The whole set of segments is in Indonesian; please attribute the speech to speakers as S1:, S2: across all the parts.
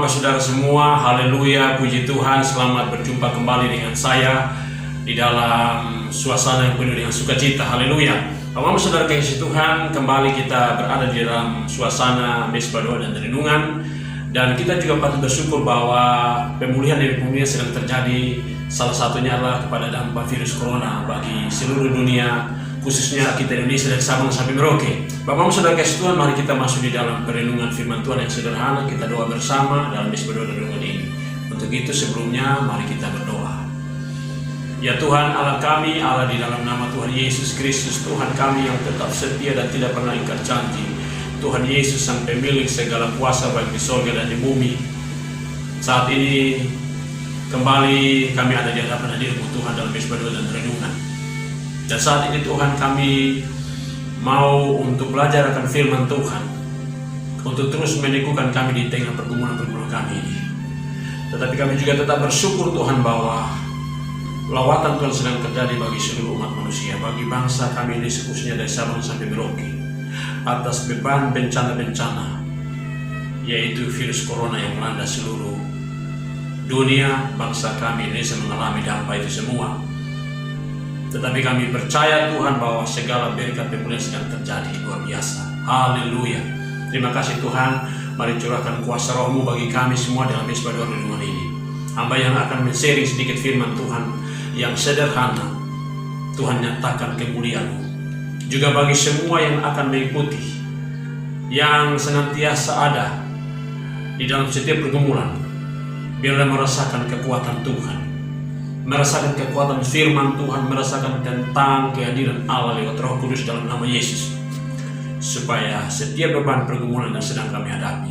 S1: Bapak saudara semua, haleluya, puji Tuhan, selamat berjumpa kembali dengan saya di dalam suasana yang penuh dengan sukacita, haleluya. Bapak saudara kasih Tuhan, kembali kita berada di dalam suasana mesbah doa dan renungan, dan kita juga patut bersyukur bahwa pemulihan demi pemulihan sedang terjadi. Salah satunya adalah kepada dampak virus corona bagi seluruh dunia, khususnya kita Indonesia dari Sabang sampai Merauke. Bapak saudara kasih Tuhan, mari kita masuk di dalam perenungan firman Tuhan yang sederhana. Kita doa bersama dalam mesbah doa dan renungan ini. Untuk itu sebelumnya mari kita berdoa. Ya Tuhan Allah kami, Allah di dalam nama Tuhan Yesus Kristus, Tuhan kami yang tetap setia dan tidak pernah ingkar janji. Tuhan Yesus sang pemilik segala kuasa baik di surga dan di bumi. Saat ini kembali kami ada di hadapan hadirmu Tuhan dalam mesbah doa dan renungan. Dan saat ini Tuhan kami mau untuk belajar akan firman Tuhan, untuk terus meneguhkan kami di tengah pergumulan-pergumulan kami ini. Tetapi kami juga tetap bersyukur Tuhan bahwa lawatan Tuhan sedang terjadi bagi seluruh umat manusia, bagi bangsa kami ini khususnya dari Sabang sampai Merauke, atas beban bencana-bencana, yaitu virus corona yang melanda seluruh dunia. Bangsa kami Indonesia mengalami dampak itu semua. Tetapi kami percaya Tuhan bahwa segala berkat pemulihan sedang terjadi luar biasa. Haleluya. Terima kasih Tuhan. Mari curahkan kuasa roh-Mu bagi kami semua dalam mesbah doa renungan ini. Hamba yang akan men-sharing sedikit firman Tuhan yang sederhana, Tuhan nyatakan kemuliaan-Mu. Juga bagi semua yang akan mengikuti, yang senantiasa ada di dalam setiap pergumulan, biarlah merasakan kekuatan Tuhan, merasakan kekuatan firman Tuhan, merasakan tentang kehadiran Allah lewat Roh Kudus dalam nama Yesus. Supaya setiap beban pergumulan yang sedang kami hadapi,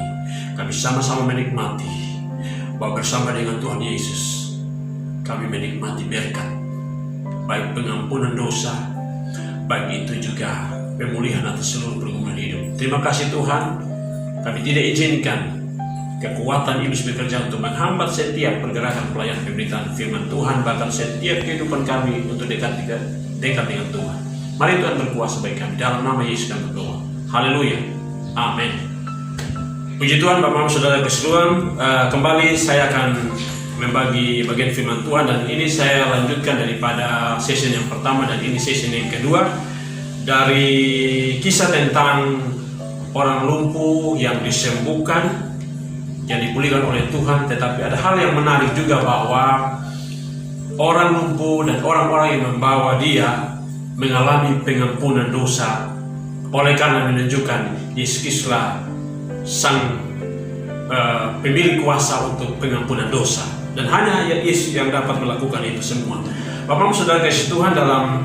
S1: kami sama-sama menikmati bahwa bersama dengan Tuhan Yesus kami menikmati berkat, baik pengampunan dosa, baik itu juga pemulihan atas seluruh pergumulan hidup. Terima kasih Tuhan, kami tidak izinkan kekuatan iblis bekerja untuk menghambat setiap pergerakan pelayanan pemberitaan firman Tuhan, bahkan setiap kehidupan kami untuk dekat dengan Tuhan. Mari Tuhan berkuasa bagi kami, dalam nama Yesus kami berdoa. Haleluya, amin. Puji Tuhan, Bapak saudara keseluruhan, kembali saya akan membagi bagian firman Tuhan, dan ini saya lanjutkan daripada sesi yang pertama, dan ini sesi yang kedua dari kisah tentang orang lumpuh yang disembuhkan, yang dipulihkan oleh Tuhan. Tetapi ada hal yang menarik juga, bahwa orang lumpuh dan orang-orang yang membawa dia mengalami pengampunan dosa oleh karena menunjukkan Yesus Kristuslah sang pemilik kuasa untuk pengampunan dosa, dan hanya Yesus yang dapat melakukan itu semua. Bapak saudara kasih Tuhan, dalam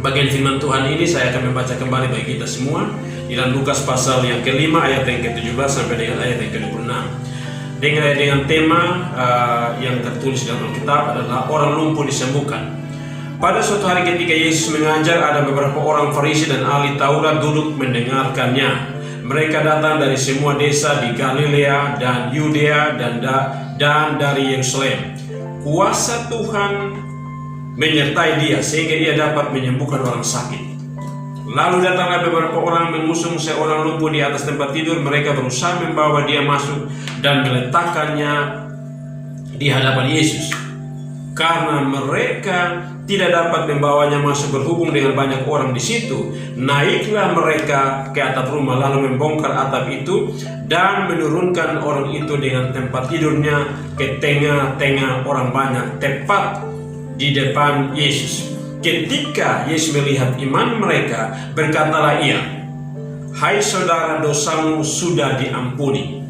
S1: bagian firman Tuhan ini saya akan membaca kembali bagi kita semua di dalam Lukas pasal yang kelima ayat yang ke-17 sampai dengan ayat yang ke-26, dengan tema yang tertulis dalam Alkitab adalah orang lumpuh disembuhkan. Pada suatu hari ketika Yesus mengajar, ada beberapa orang Farisi dan ahli Taurat duduk mendengarkannya. Mereka datang dari semua desa di Galilea dan Yudea dan dari Yerusalem. Kuasa Tuhan menyertai dia sehingga ia dapat menyembuhkan orang sakit. Lalu datanglah beberapa orang mengusung seorang lumpuh di atas tempat tidur. Mereka berusaha membawa dia masuk dan meletakkannya di hadapan Yesus. Karena mereka tidak dapat membawanya masuk berhubung dengan banyak orang di situ, naiklah mereka ke atap rumah lalu membongkar atap itu dan menurunkan orang itu dengan tempat tidurnya ke tengah-tengah orang banyak, tepat di depan Yesus. Ketika Yesus melihat iman mereka, berkatalah ia, "Hai saudara, dosamu sudah diampuni."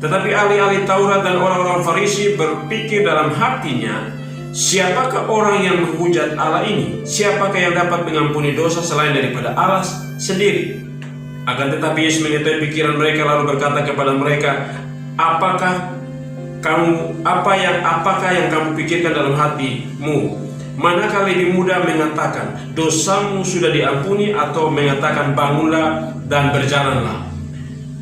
S1: Tetapi ahli-ahli Taurat dan orang-orang Farisi berpikir dalam hatinya, "Siapakah orang yang menghujat Allah ini? Siapakah yang dapat mengampuni dosa selain daripada Allah sendiri?" Akan tetapi Yesus mengetahui pikiran mereka lalu berkata kepada mereka, Apakah yang kamu pikirkan dalam hatimu? Manakah lebih mudah mengatakan dosamu sudah diampuni, atau mengatakan bangunlah dan berjalanlah?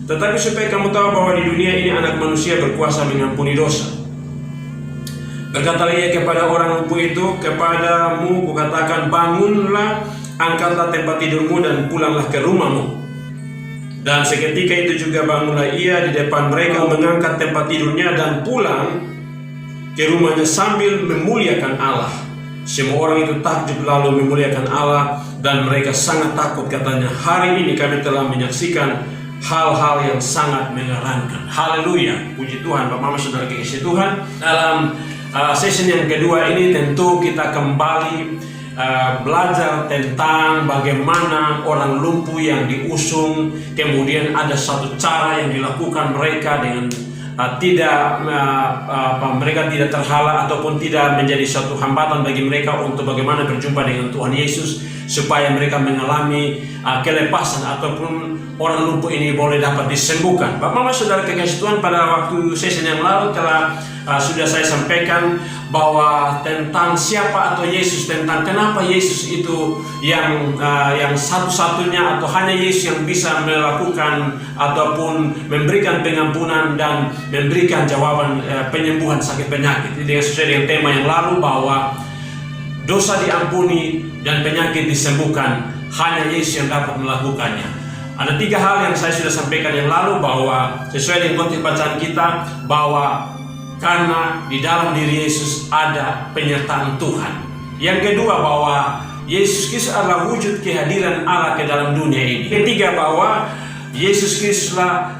S1: Tetapi supaya kamu tahu bahwa di dunia ini anak manusia berkuasa mengampuni dosa. Berkatalah ia kepada orang lumpuh itu, "Kepadamu kukatakan, bangunlah, angkatlah tempat tidurmu dan pulanglah ke rumahmu." Dan seketika itu juga bangunlah ia di depan mereka, mengangkat tempat tidurnya dan pulang ke rumahnya sambil memuliakan Allah. Semua orang itu takjub lalu memuliakan Allah, dan mereka sangat takut, katanya, hari ini kami telah menyaksikan hal-hal yang sangat mengerankan. Haleluya, puji Tuhan. Bapak Mama Saudara kekasih Tuhan, dalam sesi yang kedua ini tentu kita kembali belajar tentang bagaimana orang lumpuh yang diusung, kemudian ada satu cara yang dilakukan mereka dengan mereka tidak terhalang ataupun tidak menjadi satu hambatan bagi mereka untuk bagaimana berjumpa dengan Tuhan Yesus, supaya mereka mengalami kelepasan ataupun orang lumpuh ini boleh dapat disembuhkan. Bapak Mama Saudara kekasih Tuhan, pada waktu sesi yang lalu telah sudah saya sampaikan bahwa tentang siapa atau Yesus, tentang kenapa Yesus itu yang satu-satunya atau hanya Yesus yang bisa melakukan ataupun memberikan pengampunan dan memberikan jawaban penyembuhan sakit penyakit. Ini sesuai dengan tema yang lalu, bahwa dosa diampuni dan penyakit disembuhkan, hanya Yesus yang dapat melakukannya. Ada 3 hal yang saya sudah sampaikan yang lalu, bahwa sesuai dengan konteks bacaan kita, bahwa karena di dalam diri Yesus ada penyertaan Tuhan. Yang kedua, bahwa Yesus Kristus adalah wujud kehadiran Allah ke dalam dunia ini. Ketiga, bahwa Yesus Kristuslah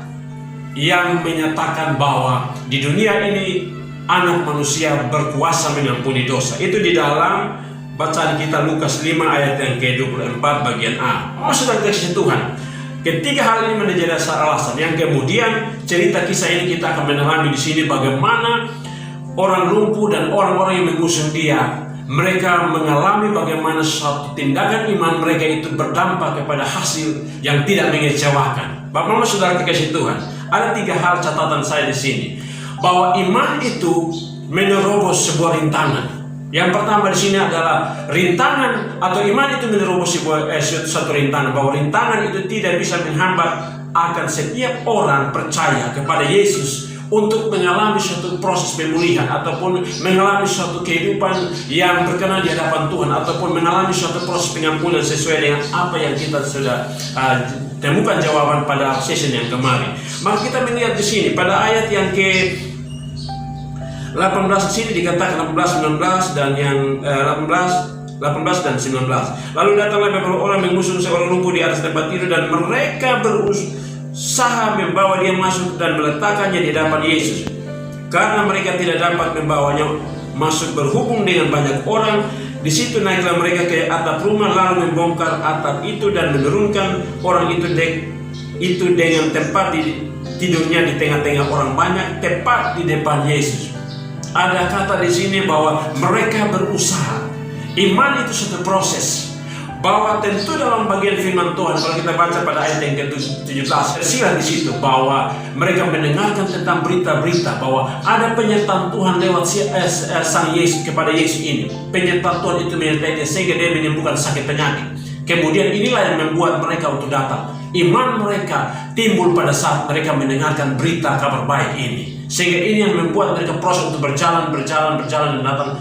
S1: yang menyatakan bahwa di dunia ini anak manusia berkuasa mengampuni dosa. Itu di dalam bacaan kita Lukas 5 ayat yang ke-24 bagian A. Maksudnya kasih Tuhan, ketiga hal ini menjadi dasar alasan yang kemudian cerita kisah ini kita akan mengalami di sini, bagaimana orang lumpuh dan orang-orang yang mengusung dia, mereka mengalami bagaimana suatu tindakan iman mereka itu berdampak kepada hasil yang tidak mengecewakan. Bapak Mama Saudara kekasih Tuhan, ada 3 hal catatan saya di sini, bahwa iman itu menerobos sebuah rintangan. Yang pertama di sini adalah rintangan atau iman itu menerobos suatu rintangan, bahwa rintangan itu tidak bisa menghambat akan setiap orang percaya kepada Yesus untuk mengalami suatu proses pemulihan ataupun mengalami suatu kehidupan yang berkenan di hadapan Tuhan, ataupun mengalami suatu proses pengampunan sesuai dengan apa yang kita sudah temukan jawaban pada sesi yang kemarin. Maka kita melihat di sini pada ayat yang ke 18 di sini dikatakan 18, 19 dan yang 18 dan 19. Lalu datanglah beberapa orang mengusung seorang lumpuh di atas tempat tidur, dan mereka berusaha membawa dia masuk dan meletakkannya di hadapan Yesus. Karena mereka tidak dapat membawanya masuk berhubung dengan banyak orang, di situ naiklah mereka ke atap rumah lalu membongkar atap itu dan menurunkan orang itu dengan tempat tidurnya di tengah-tengah orang banyak, tepat di depan Yesus. Ada kata di sini bahwa mereka berusaha. Iman itu suatu proses. Bahwa tentu dalam bagian firman Tuhan, kalau kita baca pada ayat yang ke-17, tersirat di situ bahwa mereka mendengarkan tentang berita-berita bahwa ada penyertaan Tuhan lewat sang Yesus kepada Yesus ini. Penyertaan Tuhan itu menyertai dia sehingga dia menyembuhkan sakit penyakit. Kemudian inilah yang membuat mereka untuk datang. Iman mereka timbul pada saat mereka mendengarkan berita kabar baik ini. Sehingga ini yang membuat mereka proses untuk berjalan dan datang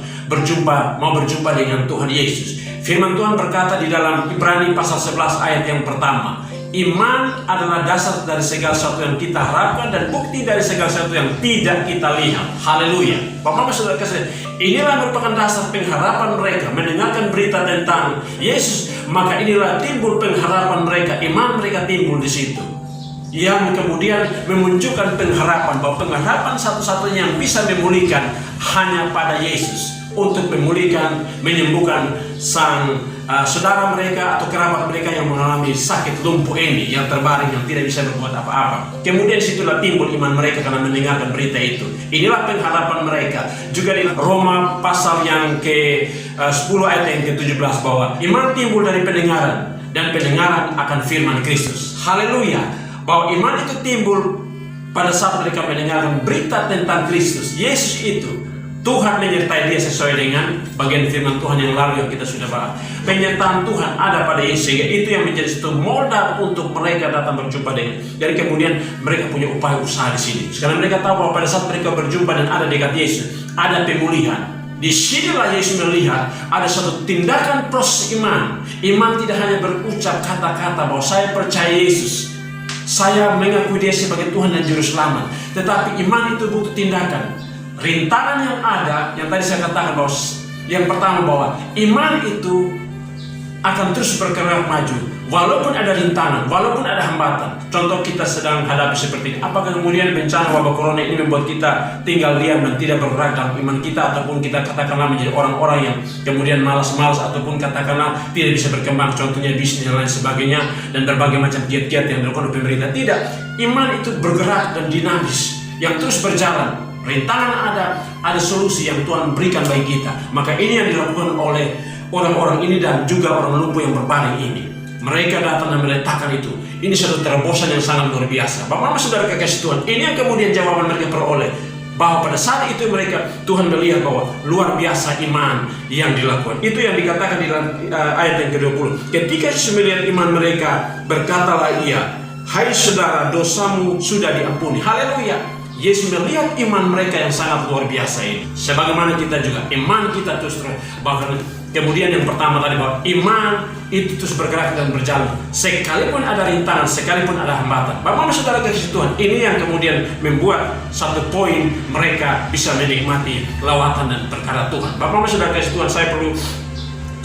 S1: mau berjumpa dengan Tuhan Yesus. Firman Tuhan berkata di dalam Ibrani pasal 11 ayat yang pertama, iman adalah dasar dari segala sesuatu yang kita harapkan dan bukti dari segala sesuatu yang tidak kita lihat. Haleluya. Bapak Saudara kasih, inilah merupakan dasar pengharapan mereka mendengarkan berita tentang Yesus. Maka inilah timbul pengharapan mereka, iman mereka timbul di situ, yang kemudian memunculkan pengharapan, bahwa pengharapan satu-satunya yang bisa memulihkan hanya pada Yesus, untuk memulihkan, menyembuhkan sang saudara mereka atau kerabat mereka yang mengalami sakit lumpuh ini, yang terbaring, yang tidak bisa berbuat apa-apa. Kemudian situlah timbul iman mereka karena mendengarkan berita itu. Inilah pengharapan mereka. Juga di Roma pasal yang ke-10 ayat yang ke-17, bahwa iman timbul dari pendengaran, dan pendengaran akan firman Kristus. Haleluya. Bahwa iman itu timbul pada saat mereka mendengarkan berita tentang Kristus. Yesus itu, Tuhan menyertai dia sesuai dengan bagian firman Tuhan yang lalu yang kita sudah bahas. Penyertaan Tuhan ada pada Yesus, sehingga itu yang menjadi satu modal untuk mereka datang berjumpa dengan. Jadi kemudian mereka punya upaya usaha di sini. Sekarang mereka tahu bahwa pada saat mereka berjumpa dan ada dekat Yesus, ada pemulihan. Di sinilah Yesus melihat ada suatu tindakan proses iman. Iman tidak hanya berucap kata-kata bahwa saya percaya Yesus, saya mengakui dia sebagai Tuhan dan Juru Selamat. Tetapi iman itu butuh tindakan. Rintangan yang ada, yang tadi saya katakan bahwa yang pertama bahwa iman itu akan terus bergerak maju. Walaupun ada rintangan, walaupun ada hambatan. Contoh kita sedang hadapi seperti ini. Apakah kemudian bencana wabah corona ini membuat kita tinggal diam dan tidak bergerak dalam iman kita, ataupun kita katakanlah menjadi orang-orang yang kemudian malas-malas, ataupun katakanlah tidak bisa berkembang, contohnya bisnis dan lain sebagainya, dan berbagai macam giat-giat yang dilakukan oleh pemerintah. Tidak, iman itu bergerak dan dinamis, yang terus berjalan. Rintangan ada solusi yang Tuhan berikan bagi kita. Maka ini yang dilakukan oleh orang-orang ini dan juga orang lumpuh yang berbaring ini. Mereka datang dan meletakkan itu. Ini satu terobosan yang sangat luar biasa. Bapak Mama Saudara kekasih Tuhan, ini yang kemudian jawaban mereka peroleh. Bahwa pada saat itu Tuhan melihat bahwa luar biasa iman yang dilakukan. Itu yang dikatakan di dalam ayat yang ke-20. Ketika Yesus melihat iman mereka, berkatalah ia, "Hai saudara, dosamu sudah diampuni." Haleluya. Yesus melihat iman mereka yang sangat luar biasa ini. Sebagaimana kita juga, iman kita terus bahkan kemudian yang pertama tadi bahwa iman itu terus bergerak dan berjalan. Sekalipun ada rintangan, sekalipun ada hambatan. Bapak Saudara kasih Tuhan, ini yang kemudian membuat satu poin mereka bisa menikmati lawatan dan perkara Tuhan. Bapak Saudara kasih Tuhan, saya perlu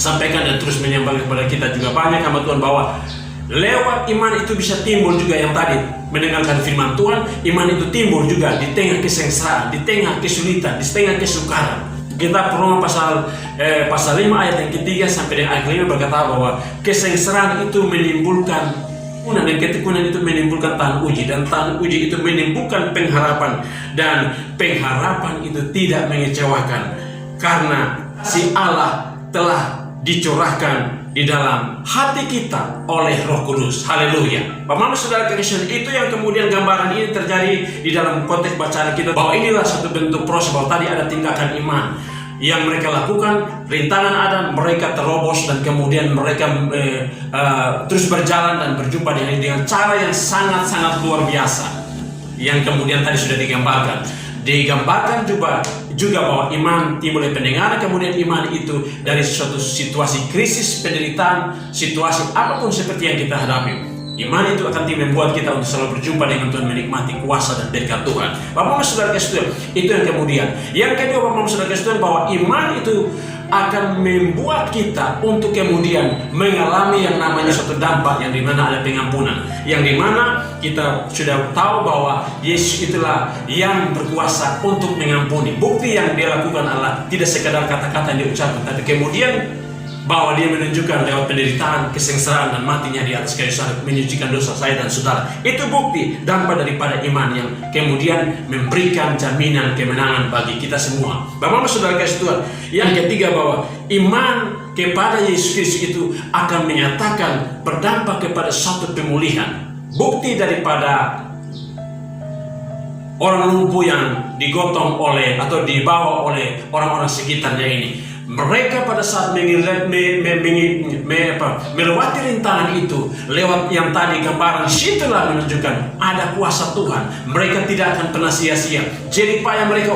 S1: sampaikan dan terus menyampaikan kepada kita juga banyak hamba Tuhan bahwa lewat iman itu bisa timbul juga yang tadi mendengarkan firman Tuhan. Iman itu timbul juga di tengah kesengsaraan, di tengah kesulitan, di tengah kesukaran. Kita Roma pasal 5 ayat yang ketiga sampai dengan ayat kelima berkata bahwa kesengsaraan itu menimbulkan ketekunan, dan ketekunan itu menimbulkan tahan uji, dan tahan uji itu menimbulkan pengharapan, dan pengharapan itu tidak mengecewakan karena si Allah telah dicurahkan di dalam hati kita oleh Roh Kudus. Haleluya. Bapak Saudara kekasih, itu yang kemudian gambaran ini terjadi di dalam konteks bacaan kita, bahwa inilah satu bentuk proses bahwa tadi ada tindakan iman yang mereka lakukan, rintangan ada, mereka terobos, dan kemudian mereka terus berjalan dan berjumpa dengan cara yang sangat-sangat luar biasa yang kemudian tadi sudah digambarkan juga bahwa iman timbul dari pendengaran, kemudian iman itu dari suatu situasi krisis, penderitaan, situasi apapun seperti yang kita hadapi. Iman itu akan membuat kita untuk selalu berjumpa dengan Tuhan, menikmati kuasa dan berkat Tuhan. Bapak Saudara kasih Tuhan, itu yang kemudian. Yang kedua, Bapak Saudara kasih Tuhan, bahwa iman itu akan membuat kita untuk kemudian mengalami yang namanya suatu dampak yang dimana ada pengampunan, yang dimana kita sudah tahu bahwa Yesus itulah yang berkuasa untuk mengampuni. Bukti yang dia lakukan adalah tidak sekadar kata-kata yang diucapkan, tapi kemudian bahwa dia menunjukkan lewat penderitaan, kesengsaraan, dan matinya di atas kayu salib menyucikan dosa saya dan saudara. Itu bukti dampak daripada iman yang kemudian memberikan jaminan kemenangan bagi kita semua. Bapak Saudara kasih Tuhan, yang ketiga bahwa iman kepada Yesus Kristus itu akan menyatakan berdampak kepada satu pemulihan. Bukti daripada orang lumpuh yang digotong oleh atau dibawa oleh orang-orang sekitarnya ini. Mereka pada saat melewati rintangan itu, lewat yang tadi gambaran, situlah menunjukkan ada kuasa Tuhan. Mereka tidak akan pernah sia-sia. Jadi upaya mereka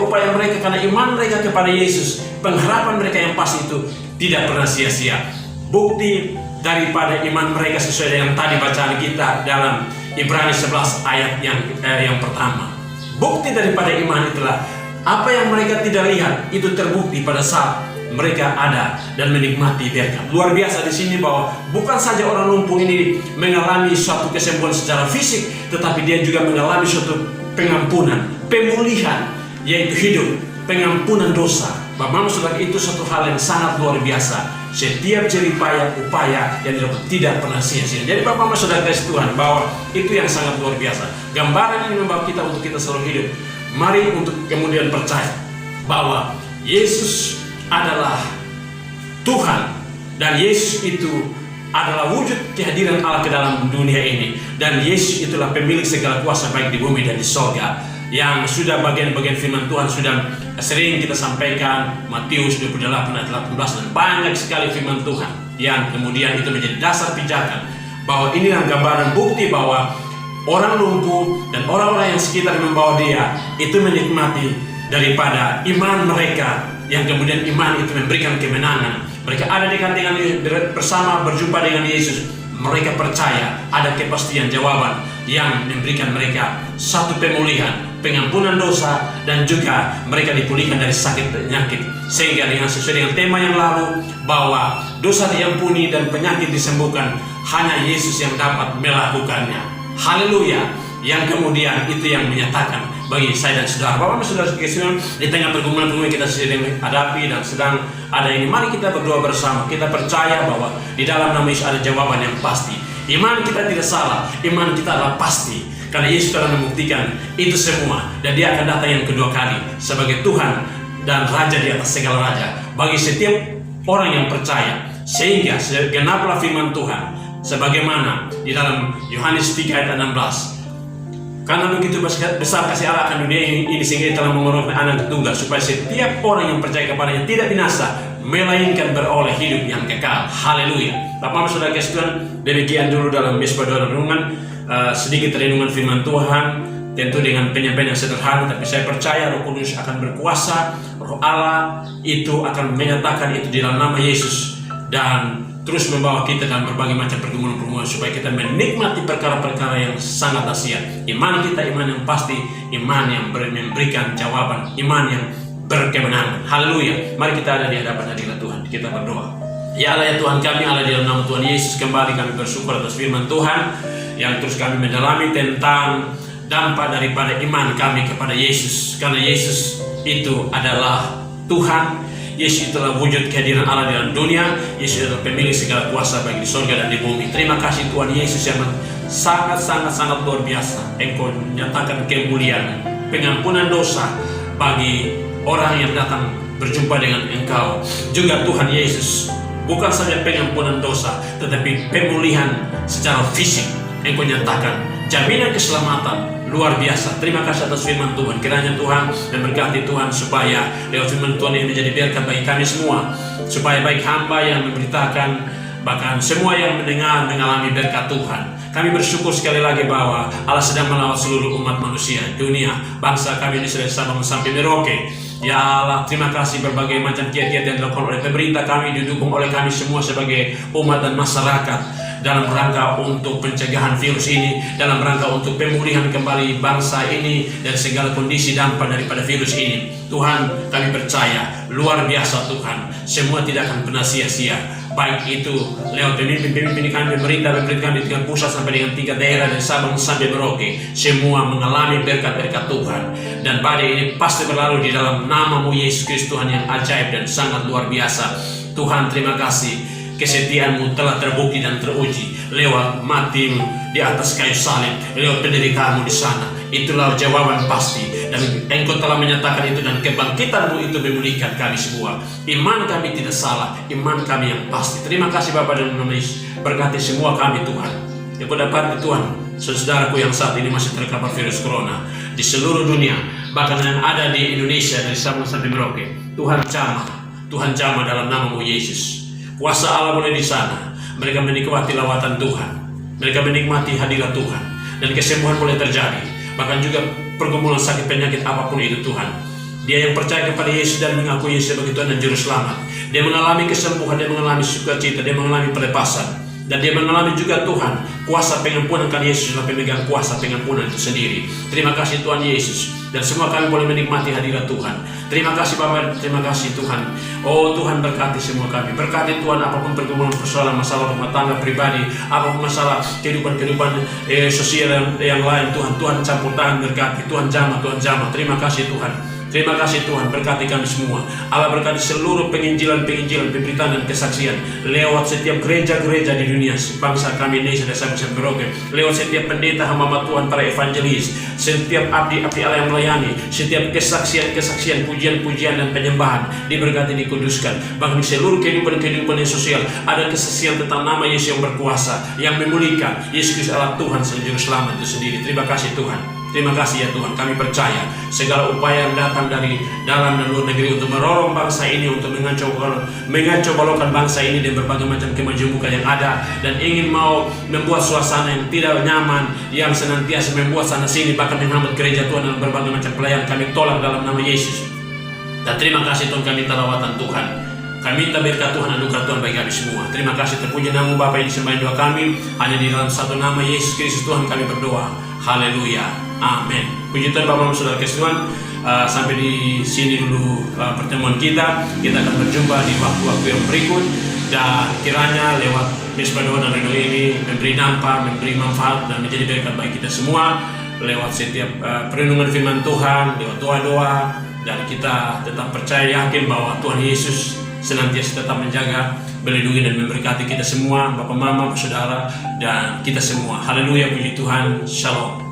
S1: karena iman mereka kepada Yesus, pengharapan mereka yang pasti itu tidak pernah sia-sia. Bukti daripada iman mereka sesuai dengan tadi bacaan kita dalam Ibrani 11 ayat yang pertama. Bukti daripada iman itulah apa yang mereka tidak lihat itu terbukti pada saat mereka ada dan menikmati berkat. Luar biasa di sini bahwa bukan saja orang lumpuh ini mengalami suatu kesembuhan secara fisik, tetapi dia juga mengalami suatu pengampunan, pemulihan, yaitu hidup, pengampunan dosa. Bapak Saudara, itu satu hal yang sangat luar biasa. Setiap jeripaya upaya yang dilakukan tidak pernah sia-sia. Jadi Bapak Saudara kasih Tuhan bahwa itu yang sangat luar biasa. Gambaran ini membawa kita untuk kita selalu hidup. Mari untuk kemudian percaya bahwa Yesus adalah Tuhan, dan Yesus itu adalah wujud kehadiran Allah ke dalam dunia ini, dan Yesus itulah pemilik segala kuasa baik di bumi dan di sorga. Yang sudah bagian-bagian firman Tuhan sudah sering kita sampaikan, Matius 28 ayat 18, dan banyak sekali firman Tuhan yang kemudian itu menjadi dasar pijakan bahwa inilah gambaran bukti bahwa orang lumpuh dan orang-orang yang sekitar membawa dia itu menikmati daripada iman mereka, yang kemudian iman itu memberikan kemenangan. Mereka ada dekat bersama berjumpa dengan Yesus. Mereka percaya ada kepastian jawaban yang memberikan mereka satu pemulihan, pengampunan dosa, dan juga mereka dipulihkan dari sakit penyakit. Sehingga dengan sesuai dengan tema yang lalu, bahwa dosa diampuni dan penyakit disembuhkan, hanya Yesus yang dapat melakukannya. Haleluya. Yang kemudian itu yang menyatakan bagi saya dan saudara, Bapak dan saudara sekalian, di tengah pergumulan-pergumulan kita sedang hadapi dan sedang ada ini, mari kita berdoa bersama. Kita percaya bahwa di dalam nama Yesus ada jawaban yang pasti. Iman kita tidak salah, iman kita adalah pasti, karena Yesus telah membuktikan itu semua, dan Dia akan datang yang kedua kali sebagai Tuhan dan Raja di atas segala raja bagi setiap orang yang percaya. Sehingga genaplah firman Tuhan sebagaimana di dalam Yohanes 3 ayat 16. Karena begitu besar kasih Allah akan dunia ini sehingga Dia telah mengorbankan anak tunggal, supaya setiap orang yang percaya kepadanya tidak binasa, melainkan beroleh hidup yang kekal. Haleluya. Bapak saudara sekalian, demikian dulu dalam Misbah Doa dan Renungan, sedikit renungan firman Tuhan, tentu dengan penyampaian yang sederhana, tapi saya percaya Roh Kudus akan berkuasa. Roh Allah itu akan menyatakan itu di dalam nama Yesus, dan terus membawa kita dalam berbagai macam pergumulan-pergumulan, supaya kita menikmati perkara-perkara yang sangat dahsyat. Iman kita iman yang pasti, iman yang memberikan jawaban, iman yang berkemenangan. Haleluya. Mari kita ada di hadapan hadirat Tuhan, kita berdoa. Ya Allah, ya Tuhan kami, Allah di dalam nama Tuhan Yesus, kembali kami bersyukur atas firman Tuhan yang terus kami mendalami tentang dampak daripada iman kami kepada Yesus. Karena Yesus itu adalah Tuhan, Yesus itulah wujud kehadiran Allah di dalam dunia, Yesus adalah pemilik segala kuasa baik di surga dan di bumi. Terima kasih Tuhan Yesus yang sangat luar biasa. Engkau menyatakan kemuliaan, pengampunan dosa bagi orang yang datang berjumpa dengan Engkau. Juga Tuhan Yesus, bukan saja pengampunan dosa, tetapi pemulihan secara fisik. Engkau nyatakan jaminan keselamatan luar biasa. Terima kasih atas firman Tuhan. Kiranya Tuhan dan berkati Tuhan, supaya lewat firman Tuhan ini menjadi berkat bagi kami semua, supaya baik hamba yang memberitakan, bahkan semua yang mendengar mengalami berkat Tuhan. Kami bersyukur sekali lagi bahwa Allah sedang melawat seluruh umat manusia dunia, bangsa kami ini dari Sabang sampai Merauke. Ya Allah, terima kasih berbagai macam kiat-kiat yang dilakukan oleh pemerintah kami, didukung oleh kami semua sebagai umat dan masyarakat, dalam rangka untuk pencegahan virus ini, dalam rangka untuk pemulihan kembali bangsa ini dari segala kondisi dampak daripada virus ini. Tuhan, kami percaya luar biasa Tuhan, semua tidak akan pernah sia-sia. Baik itu lewat pemimpin kami, pemerintah kami di tingkat pusat sampai dengan 3 daerah dari Sabang sampai Merauke, semua mengalami berkat-berkat Tuhan. Dan badai ini pasti berlalu di dalam nama-Mu Yesus Kristus, Tuhan yang ajaib dan sangat luar biasa. Tuhan, terima kasih, kesetiaan-Mu telah terbukti dan teruji lewat mati-Mu di atas kayu salib, lewat penderitaan-Mu di sana. Itulah jawaban pasti, dan Engkau telah menyatakan itu, dan kebangkitan-Mu itu memulihkan kami semua. Iman kami tidak salah, iman kami yang pasti. Terima kasih Bapa dan Yesus, berkati semua kami Tuhan. Yang kau dapat Tuhan, saudaraku yang saat ini masih terkapar virus corona di seluruh dunia, bahkan yang ada di Indonesia dari Sabang sampai Merauke. Tuhan jamah dalam nama-Mu Yesus. Kuasa Allah boleh di sana. Mereka menikmati lawatan Tuhan, mereka menikmati hadirat Tuhan, dan kesembuhan boleh terjadi. Bahkan juga pergumulan sakit penyakit apapun itu Tuhan, dia yang percaya kepada Yesus dan mengakui Yesus sebagai Tuhan dan Juru Selamat, dia mengalami kesembuhan, dia mengalami sukacita, dia mengalami pelepasan, dan dia mengalami juga Tuhan kuasa pengampunan, karena Yesus adalah pemegang kuasa pengampunan itu sendiri. Terima kasih Tuhan Yesus, dan semua kami boleh menikmati hadirat Tuhan. Terima kasih Bapak, terima kasih Tuhan. Oh Tuhan, berkati semua kami, berkati Tuhan apapun pergumulan, persoalan, masalah rumah tangga pribadi, apapun masalah kehidupan sosial yang lain, Tuhan campur tangan, berkati Tuhan jamah. Terima kasih Tuhan. Terima kasih Tuhan, berkati kami semua. Allah berkati seluruh penginjilan, pemberitaan dan kesaksian lewat setiap gereja-gereja di dunia, bangsa kami Indonesia dan Sabang Merauke, lewat setiap pendeta, hamba Tuhan, para evangelis, setiap abdi-abdi Allah yang melayani, setiap kesaksian, pujian dan penyembahan diberkati, dikuduskan. Bahkan di seluruh kehidupan yang sosial ada kesaksian tentang nama Yesus yang berkuasa, yang memulihkan. Yesus Kristus adalah Tuhan Juru Selamat itu sendiri. Terima kasih Tuhan. Terima kasih ya Tuhan, kami percaya segala upaya yang datang dari dalam dan luar negeri untuk merorong bangsa ini, untuk mengacau-balaukan bangsa ini dan berbagai macam kemajemukan yang ada, dan ingin mau membuat suasana yang tidak nyaman, yang senantiasa membuat sana sini, bahkan menghambat gereja Tuhan dalam berbagai macam pelayanan, kami tolak dalam nama Yesus. Dan terima kasih Tuhan, kami minta lawatan Tuhan. Kami minta berkat Tuhan, anugerah Tuhan bagi kami semua. Terima kasih, terpuji nama Bapa yang disembahin doa kami. Hanya di dalam satu nama Yesus Kristus Tuhan kami berdoa. Haleluya. Amin. Puji Tuhan Bapak Saudara Tuhan. Sampai di sini dulu pertemuan kita. Kita akan berjumpa di waktu-waktu yang berikut. Dan kiranya lewat Misbah Doa dan Renungan ini memberi dampak, memberi manfaat dan menjadi berkat bagi kita semua. Lewat setiap perenungan firman Tuhan, lewat doa-doa, dan kita tetap percaya yakin bahwa Tuhan Yesus senantiasa tetap menjaga, melindungi dan memberkati kita semua, Bapak, Mama, Saudara, dan kita semua. Haleluya, puji Tuhan. Shalom.